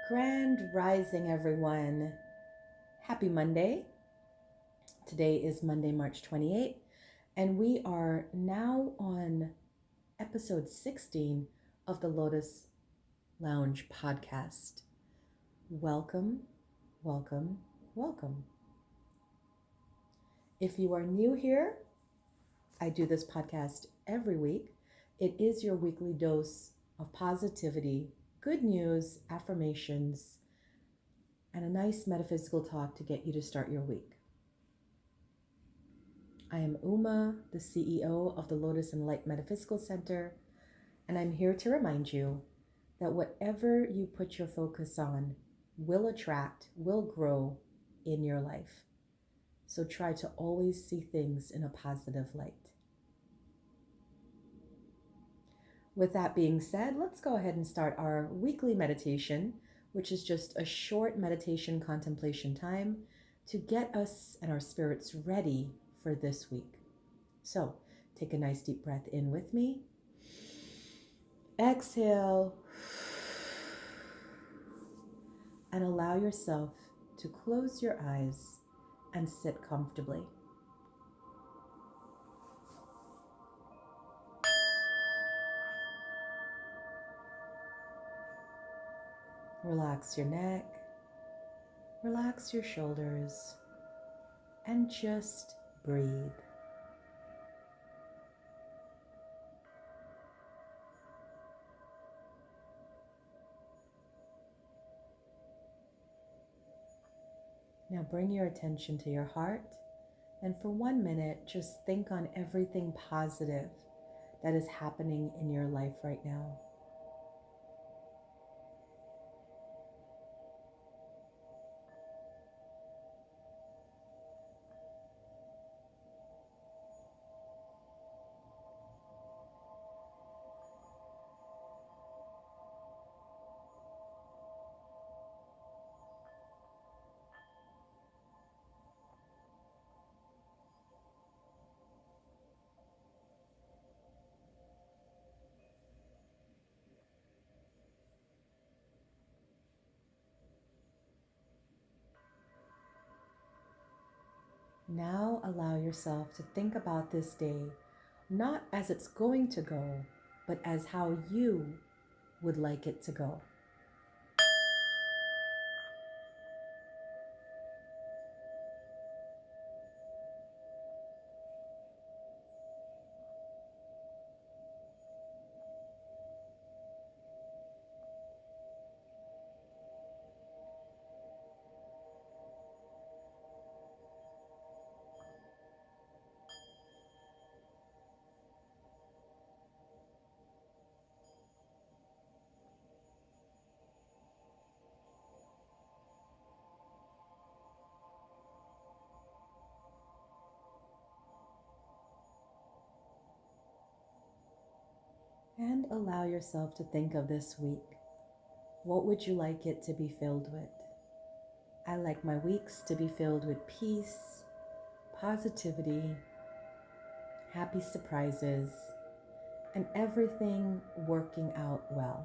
Grand Rising, everyone. Happy Monday. Today is Monday, March 28th, and we are now on episode 16 of the Lotus Lounge Podcast. Welcome, welcome, welcome. If you are new here, I do this podcast every week. It is your weekly dose of positivity, good news, affirmations, and a nice metaphysical talk to get you to start your week. I am Uma, the CEO of the Lotus and Light Metaphysical Center, and I'm here to remind you that whatever you put your focus on will attract, will grow in your life. So try to always see things in a positive light. With that being said, let's go ahead and start our weekly meditation, which is just a short meditation contemplation time to get us and our spirits ready for this week. So take a nice deep breath in with me. Exhale. And allow yourself to close your eyes and sit comfortably. Relax your neck, relax your shoulders, and just breathe. Now bring your attention to your heart, and for 1 minute, just think on everything positive that is happening in your life right now. Now allow yourself to think about this day, not as it's going to go, but as how you would like it to go. And allow yourself to think of this week. What would you like it to be filled with? I like my weeks to be filled with peace, positivity, happy surprises, and everything working out well.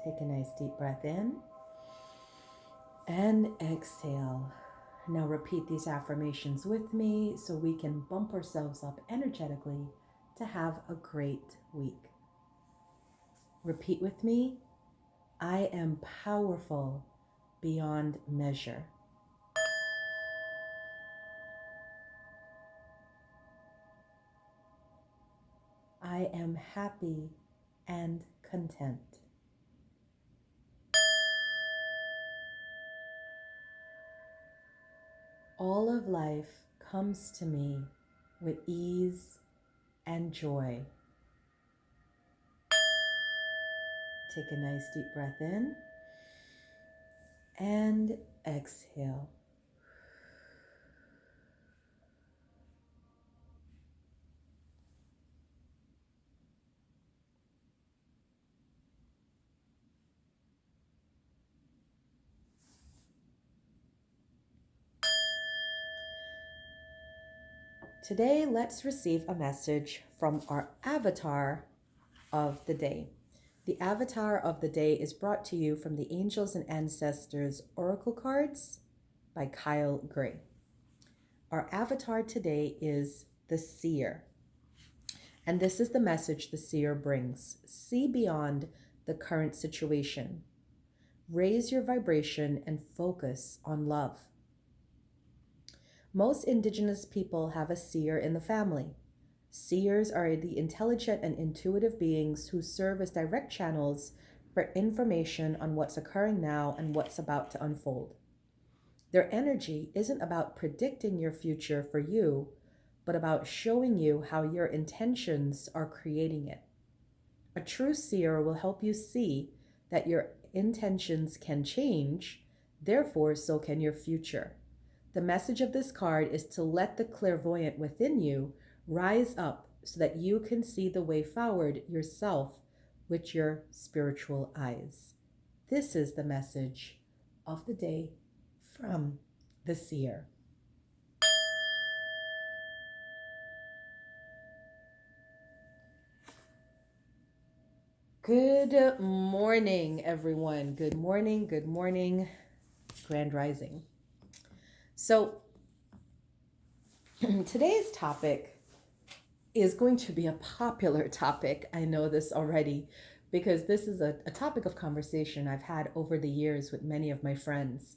Take a nice deep breath in and exhale. Now repeat these affirmations with me so we can bump ourselves up energetically to have a great week. Repeat with me. I am powerful beyond measure. I am happy and content. All of life comes to me with ease and joy. Take a nice deep breath in and exhale. Today, let's receive a message from our avatar of the day. The avatar of the day is brought to you from the Angels and Ancestors Oracle Cards by Kyle Gray. Our avatar today is the seer. And this is the message the seer brings. See beyond the current situation. Raise your vibration and focus on love. Most Indigenous people have a seer in the family. Seers are the intelligent and intuitive beings who serve as direct channels for information on what's occurring now and what's about to unfold. Their energy isn't about predicting your future for you, but about showing you how your intentions are creating it. A true seer will help you see that your intentions can change, therefore, so can your future. The message of this card is to let the clairvoyant within you rise up so that you can see the way forward yourself with your spiritual eyes. This is the message of the day from the seer. Good morning, everyone. Good morning, Grand Rising. So today's topic is going to be a popular topic. I know this already because this is a topic of conversation I've had over the years with many of my friends.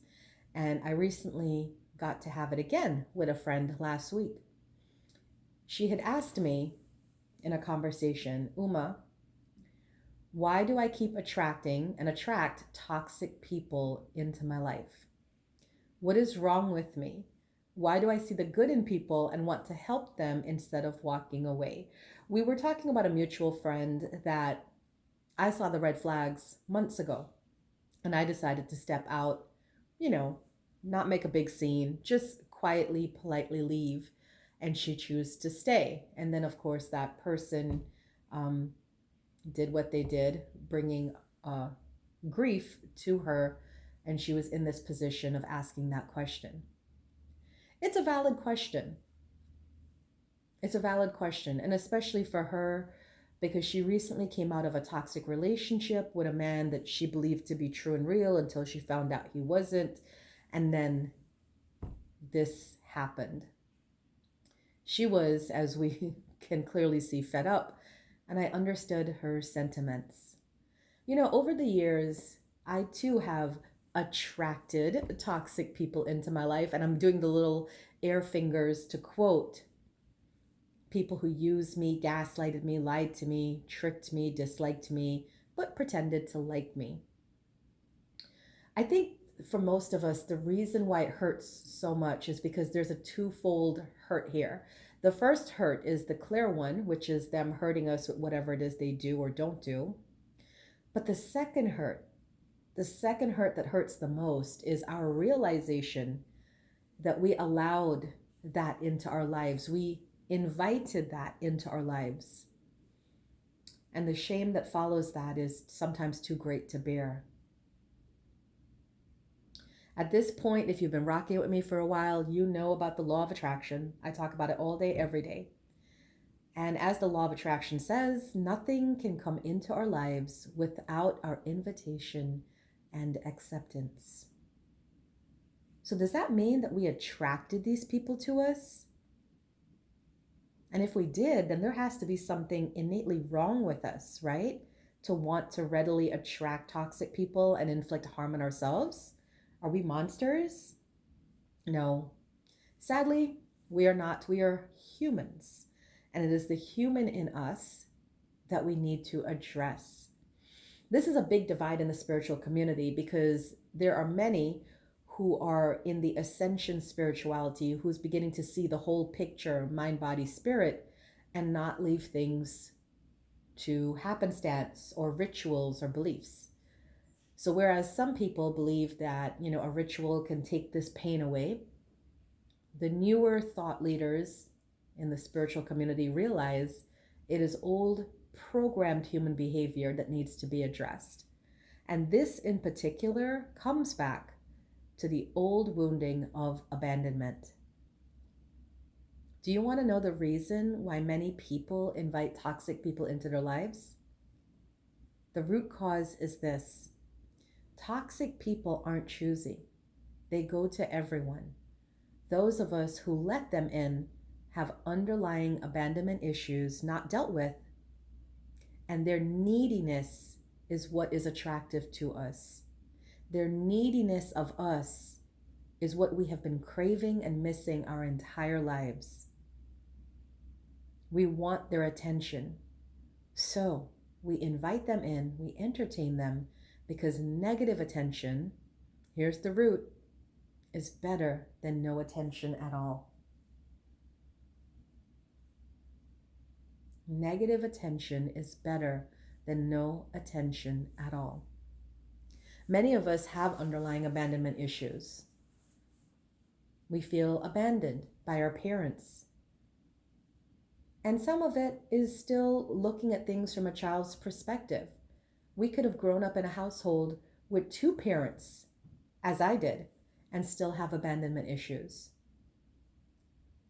And I recently got to have it again with a friend last week. She had asked me in a conversation, Uma, why do I keep attracting and attract toxic people into my life? What is wrong with me? Why do I see the good in people and want to help them instead of walking away? We were talking about a mutual friend that I saw the red flags months ago, and I decided to step out, not make a big scene, just quietly, politely leave, and she chose to stay. And then, of course, that person did what they did, bringing grief to her, and she was in this position of asking that question. It's a valid question. It's a valid question, and especially for her, because she recently came out of a toxic relationship with a man that she believed to be true and real until she found out he wasn't, and then this happened. She was, as we can clearly see, fed up, and I understood her sentiments. Over the years, I too have attracted toxic people into my life, and I'm doing the little air fingers to quote people who used me, gaslighted me, lied to me, tricked me, disliked me, but pretended to like me. I think for most of us, the reason why it hurts so much is because there's a twofold hurt here. The first hurt is the clear one, which is them hurting us with whatever it is they do or don't do. But the second hurt that hurts the most is our realization that we allowed that into our lives. We invited that into our lives. And the shame that follows that is sometimes too great to bear. At this point, if you've been rocking with me for a while, you know about the law of attraction. I talk about it all day, every day. And as the law of attraction says, nothing can come into our lives without our invitation and acceptance. So does that mean that we attracted these people to us? And if we did, then there has to be something innately wrong with us, right? To want to readily attract toxic people and inflict harm on ourselves? Are we monsters? No. Sadly, we are not. We are humans. And it is the human in us that we need to address. This is a big divide in the spiritual community because there are many who are in the ascension spirituality, who's beginning to see the whole picture, mind, body, spirit, and not leave things to happenstance or rituals or beliefs. So whereas some people believe that, a ritual can take this pain away, the newer thought leaders in the spiritual community realize it is old programmed human behavior that needs to be addressed. And this in particular comes back to the old wounding of abandonment. Do you want to know the reason why many people invite toxic people into their lives? The root cause is this: toxic people aren't choosy, they go to everyone. Those of us who let them in have underlying abandonment issues not dealt with, and their neediness is what is attractive to us. Their neediness of us is what we have been craving and missing our entire lives. We want their attention. So we invite them in, we entertain them, because negative attention, here's the root, is better than no attention at all. Negative attention is better than no attention at all. Many of us have underlying abandonment issues. We feel abandoned by our parents. And some of it is still looking at things from a child's perspective. We could have grown up in a household with two parents, as I did, and still have abandonment issues.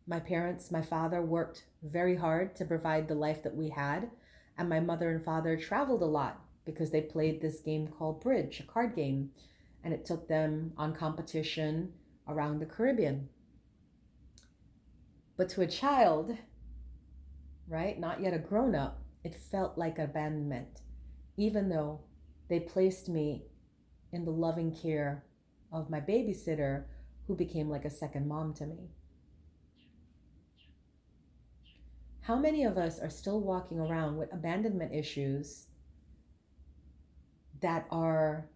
My parents, my father worked very hard to provide the life that we had, and my mother and father traveled a lot because they played this game called bridge, a card game, and it took them on competition around the Caribbean. But to a child, right, not yet a grown-up, it felt like abandonment, even though they placed me in the loving care of my babysitter, who became like a second mom to me. How many of us are still walking around with abandonment issues that are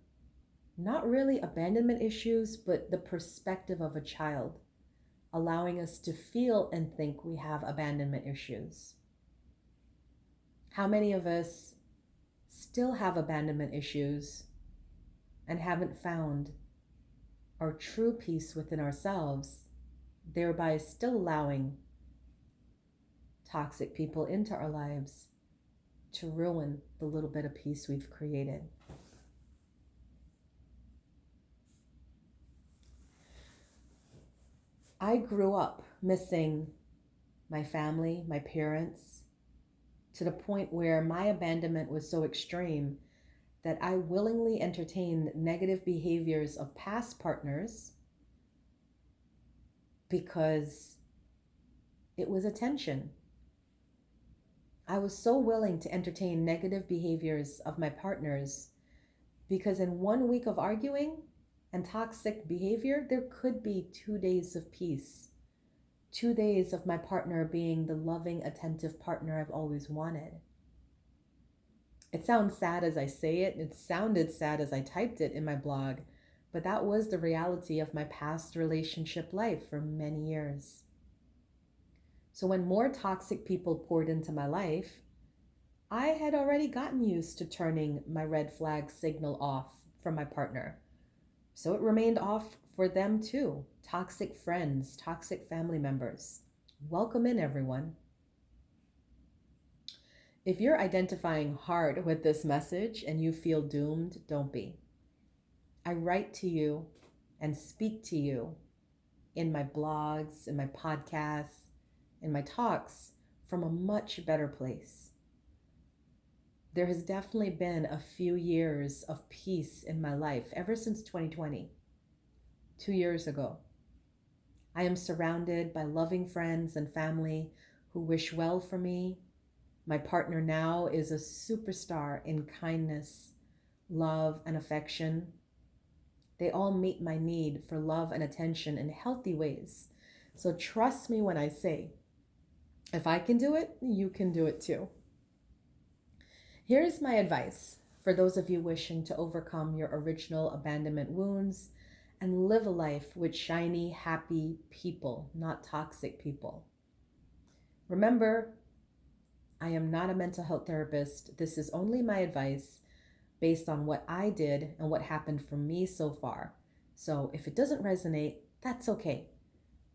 not really abandonment issues, but the perspective of a child, allowing us to feel and think we have abandonment issues? How many of us still have abandonment issues and haven't found our true peace within ourselves, thereby still allowing toxic people into our lives to ruin the little bit of peace we've created? I grew up missing my family, my parents, to the point where my abandonment was so extreme that I willingly entertained negative behaviors of past partners because it was attention. I was so willing to entertain negative behaviors of my partners because in 1 week of arguing and toxic behavior, there could be 2 days of peace. 2 days of my partner being the loving, attentive partner I've always wanted. It sounds sad as I say it. It sounded sad as I typed it in my blog, but that was the reality of my past relationship life for many years. So when more toxic people poured into my life, I had already gotten used to turning my red flag signal off from my partner. So it remained off for them too. Toxic friends, toxic family members. Welcome in, everyone. If you're identifying hard with this message and you feel doomed, don't be. I write to you and speak to you in my blogs, in my podcasts, in my talks from a much better place. There has definitely been a few years of peace in my life ever since 2020, 2 years ago. I am surrounded by loving friends and family who wish well for me. My partner now is a superstar in kindness, love, and affection. They all meet my need for love and attention in healthy ways. So trust me when I say, if I can do it, you can do it too. Here's my advice for those of you wishing to overcome your original abandonment wounds and live a life with shiny, happy people, not toxic people. Remember, I am not a mental health therapist. This is only my advice based on what I did and what happened for me so far. So if it doesn't resonate, that's okay.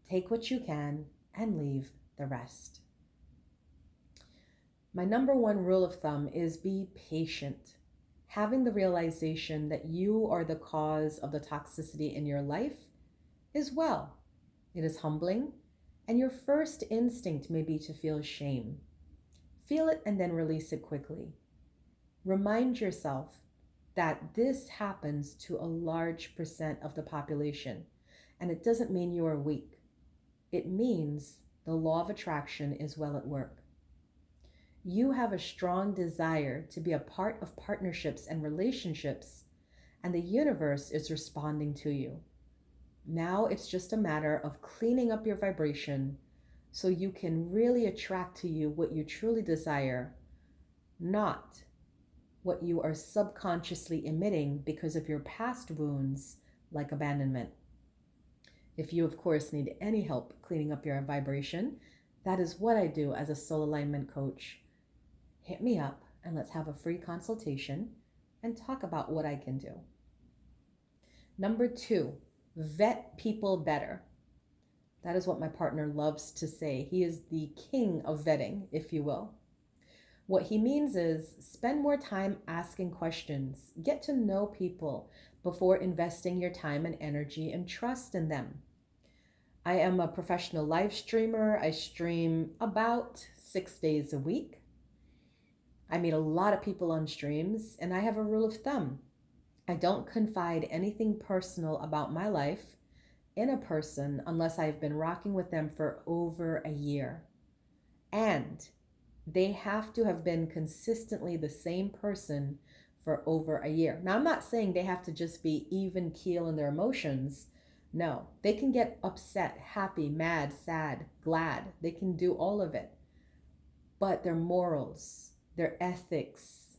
Take what you can and leave the rest. My number one rule of thumb is be patient. Having the realization that you are the cause of the toxicity in your life is well. It is humbling And your first instinct may be to feel shame. Feel it and then release it quickly. Remind yourself that this happens to a large percent of the population, and it doesn't mean you are weak. It means the law of attraction is well at work. You have a strong desire to be a part of partnerships and relationships, and the universe is responding to you. Now it's just a matter of cleaning up your vibration so you can really attract to you what you truly desire, not what you are subconsciously emitting because of your past wounds, like abandonment. If you, of course, need any help cleaning up your vibration, that is what I do as a soul alignment coach. Hit me up and let's have a free consultation and talk about what I can do. Number 2, vet people better. That is what my partner loves to say. He is the king of vetting, if you will. What he means is spend more time asking questions. Get to know people before investing your time and energy and trust in them. I am a professional live streamer. I stream about 6 days a week. I meet a lot of people on streams, and I have a rule of thumb. I don't confide anything personal about my life in a person unless I've been rocking with them for over a year. And they have to have been consistently the same person for over a year. Now, I'm not saying they have to just be even keel in their emotions. No, they can get upset, happy, mad, sad, glad. They can do all of it. But their morals, their ethics,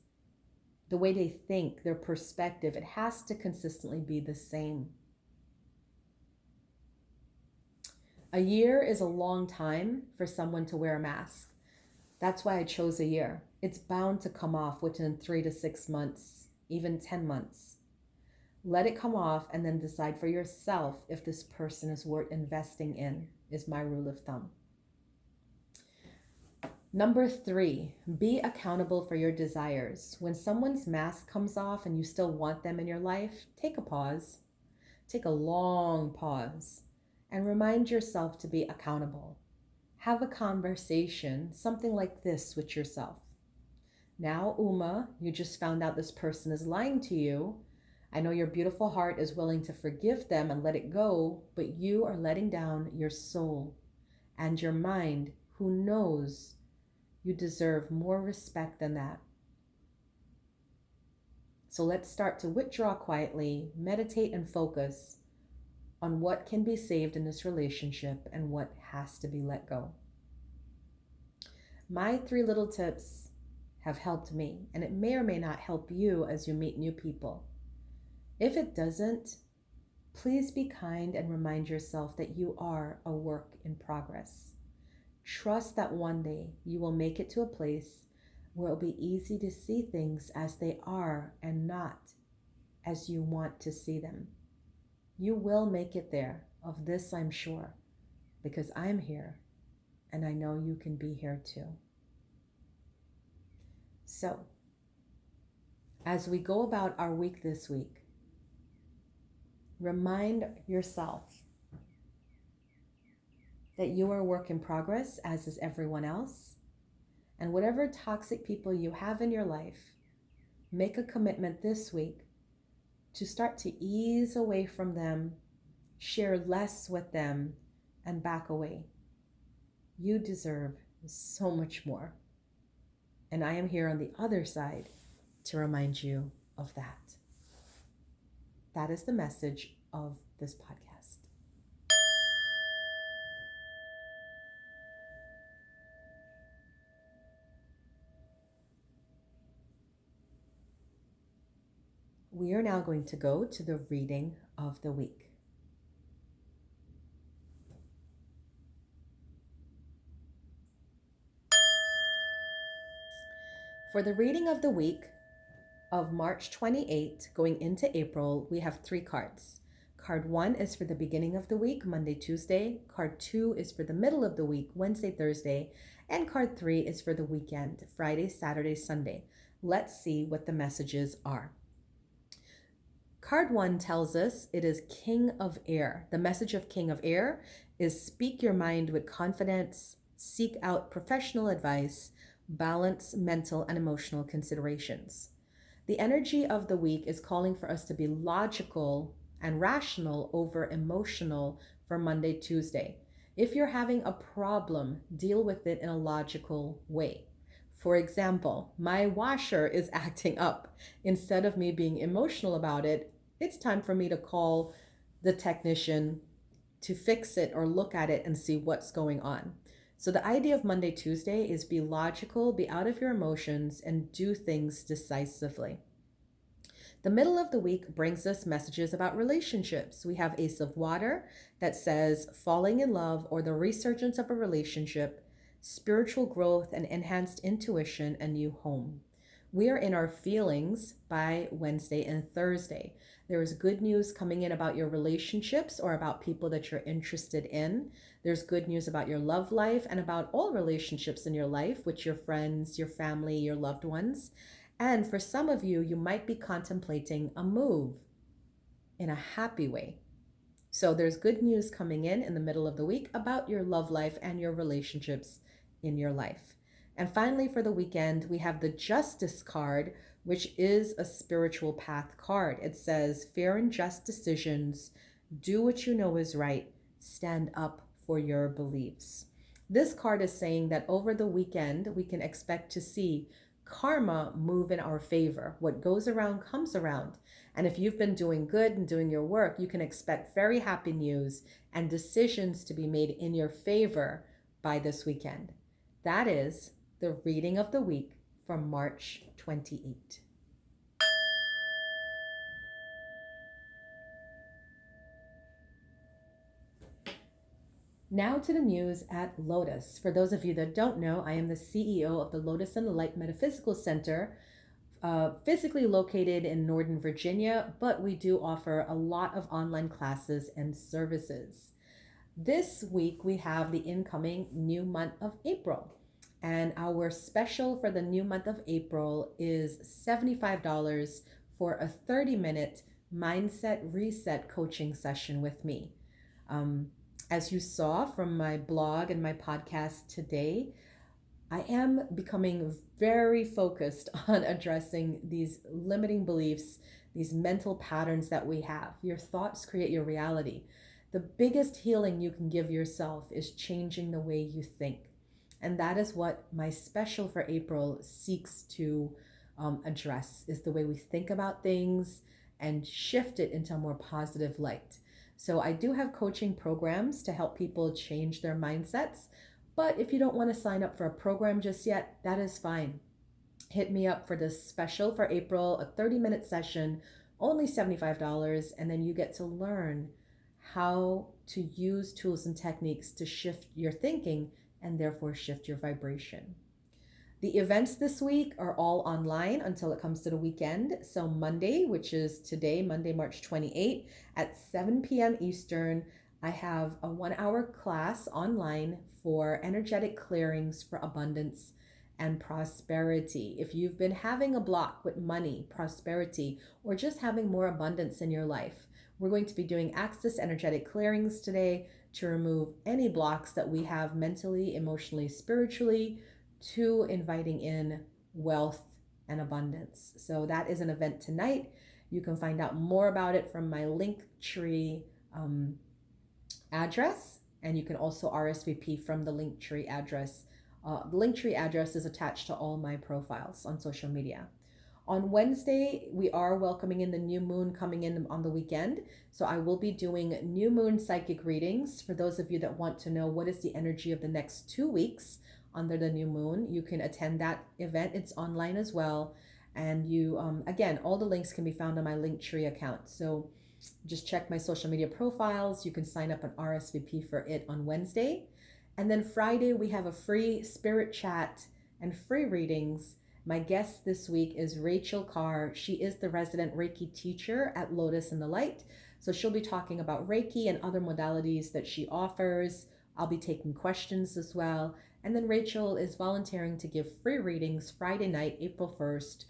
the way they think, their perspective, it has to consistently be the same. A year is a long time for someone to wear a mask. That's why I chose a year. It's bound to come off within 3 to 6 months, even 10 months. Let it come off and then decide for yourself if this person is worth investing in, is my rule of thumb. Number 3, be accountable for your desires. When someone's mask comes off and you still want them in your life, take a pause. Take a long pause and remind yourself to be accountable. Have a conversation, something like this with yourself. Now, Uma, you just found out this person is lying to you. I know your beautiful heart is willing to forgive them and let it go, but you are letting down your soul and your mind, who knows you deserve more respect than that. So let's start to withdraw quietly, meditate and focus on what can be saved in this relationship and what has to be let go. My 3 little tips have helped me, and it may or may not help you as you meet new people. If it doesn't, please be kind and remind yourself that you are a work in progress. Trust that one day you will make it to a place where it'll be easy to see things as they are and not as you want to see them. You will make it there. Of this I'm sure, because I'm here and I know you can be here too. So, as we go about our week this week, remind yourself that you are a work in progress, as is everyone else. And whatever toxic people you have in your life, make a commitment this week to start to ease away from them, share less with them, and back away. You deserve so much more. And I am here on the other side to remind you of that. That is the message of this podcast. We are now going to go to the reading of the week. For the reading of the week of March 28 going into April, we have 3 cards. Card 1 is for the beginning of the week, Monday, Tuesday. Card 2 is for the middle of the week, Wednesday, Thursday. And card 3 is for the weekend, Friday, Saturday, Sunday. Let's see what the messages are. Card 1 tells us it is King of Air. The message of King of Air is speak your mind with confidence, seek out professional advice, balance mental and emotional considerations. The energy of the week is calling for us to be logical and rational over emotional for Monday, Tuesday. If you're having a problem, deal with it in a logical way. For example, my washer is acting up. Instead of me being emotional about it, it's time for me to call the technician to fix it or look at it and see what's going on. So the idea of Monday, Tuesday is be logical, be out of your emotions, and do things decisively. The middle of the week brings us messages about relationships. We have Ace of Water that says falling in love or the resurgence of a relationship, spiritual growth and enhanced intuition, a new home. We are in our feelings by Wednesday and Thursday. There is good news coming in about your relationships or about people that you're interested in. There's good news about your love life and about all relationships in your life with your friends, your family, your loved ones. And for some of you, you might be contemplating a move in a happy way. So there's good news coming in the middle of the week about your love life and your relationships in your life. And finally, for the weekend, we have the Justice card, which is a spiritual path card. It says, fair and just decisions, do what you know is right, stand up for your beliefs. This card is saying that over the weekend, we can expect to see karma move in our favor. What goes around comes around. And if you've been doing good and doing your work, you can expect very happy news and decisions to be made in your favor by this weekend. That is the reading of the week for March 28. Now to the news at Lotus. For those of you that don't know, I am the CEO of the Lotus and the Light Metaphysical Center, physically located in Northern Virginia, but we do offer a lot of online classes and services. This week we have the incoming new month of April, and our special for the new month of April is $75 for a 30-minute mindset reset coaching session with me. As you saw from my blog and my podcast today, I am becoming very focused on addressing these limiting beliefs, these mental patterns that we have. Your thoughts create your reality. The biggest healing you can give yourself is changing the way you think. And that is what my special for April seeks to address, is the way we think about things and shift it into a more positive light. So I do have coaching programs to help people change their mindsets. But if you don't want to sign up for a program just yet, that is fine. Hit me up for this special for April, a 30-minute session, only $75, and then you get to learn how to use tools and techniques to shift your thinking and therefore shift your vibration. The events this week are all online until it comes to the weekend. So Monday, which is today, Monday, March 28, at 7 p.m. Eastern, I have a 1-hour class online for energetic clearings for abundance and prosperity. If you've been having a block with money, prosperity, or just having more abundance in your life, we're going to be doing Access energetic clearings today to remove any blocks that we have mentally, emotionally, spiritually, to inviting in wealth and abundance. So that is an event tonight. You can find out more about it from my Linktree address, and you can also RSVP from the Linktree address. The Linktree address is attached to all my profiles on social media. On Wednesday, we are welcoming in the new moon coming in on the weekend. So I will be doing new moon psychic readings. For those of you that want to know what is the energy of the next 2 weeks under the new moon, you can attend that event. It's online as well. And you, again, all the links can be found on my Linktree account. So just check my social media profiles. You can sign up and RSVP for it on Wednesday. And then Friday, we have a free spirit chat and free readings. My guest this week is Rachel Carr. She is the resident Reiki teacher at Lotus in the Light. So she'll be talking about Reiki and other modalities that she offers. I'll be taking questions as well. And then Rachel is volunteering to give free readings Friday night, April 1st.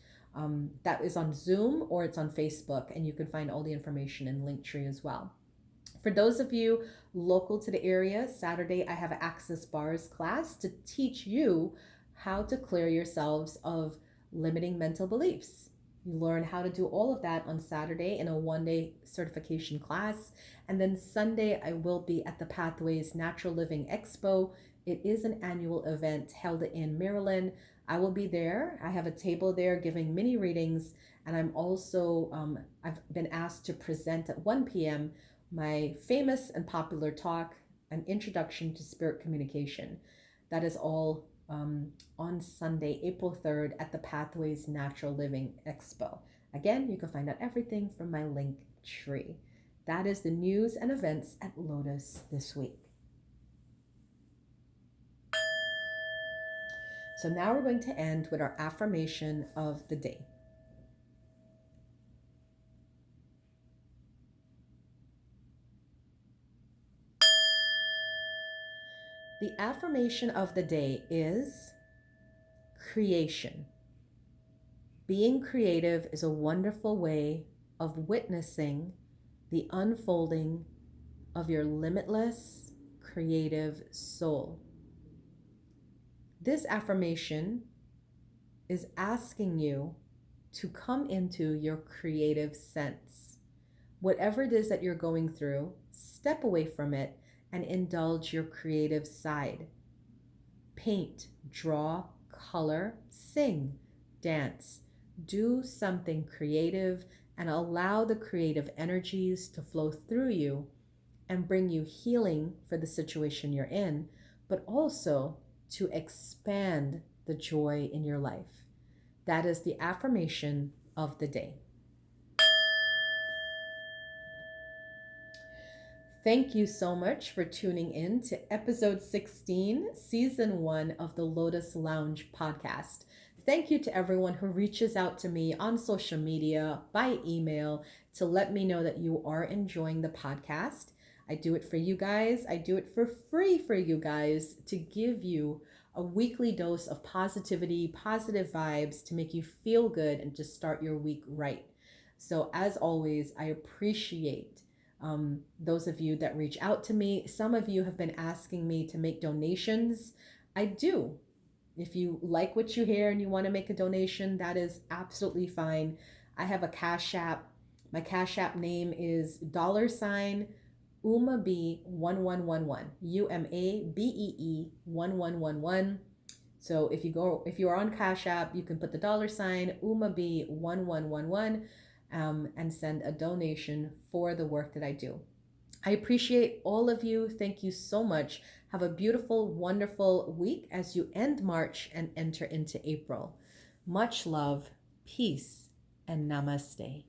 That is on Zoom or it's on Facebook, and you can find all the information in Linktree as well. For those of you local to the area, Saturday I have an Access Bars class to teach you how to clear yourselves of limiting mental beliefs. You learn how to do all of that on Saturday in a one-day certification class. And then Sunday, I will be at the Pathways Natural Living Expo. It is an annual event held in Maryland. I will be there. I have a table there giving mini readings. And I'm also, I've been asked to present at 1 p.m. my famous and popular talk, An Introduction to Spirit Communication. That is all on Sunday, April 3rd at the Pathways Natural Living Expo. Again, you can find out everything from my link tree. That is the news and events at Lotus this week. So now we're going to end with our affirmation of the day. The affirmation of the day is creation. Being creative is a wonderful way of witnessing the unfolding of your limitless creative soul. This affirmation is asking you to come into your creative sense. Whatever it is that you're going through, step away from it and indulge your creative side. Paint, draw, color, sing, dance. Do something creative and allow the creative energies to flow through you and bring you healing for the situation you're in, but also to expand the joy in your life. That is the affirmation of the day. Thank you so much for tuning in to episode 16, season 1 of the Lotus Lounge Podcast. Thank you to everyone who reaches out to me on social media, by email, to let me know that you are enjoying the podcast. I do it for you guys. I do it for free for you guys to give you a weekly dose of positivity, positive vibes to make you feel good and to start your week right. So as always, I appreciate those of you that reach out to me. Some of you have been asking me to make donations. I do. If you like what you hear and you want to make a donation, that is absolutely fine. I have a Cash App. My Cash App name is $UMABEE1111. UMABEE 1111. So if you are on Cash App, you can put the $UMABEE1111 and send a donation for the work that I do. I appreciate all of you. Thank you so much. Have a beautiful, wonderful week as you end March and enter into April. Much love, peace, and namaste.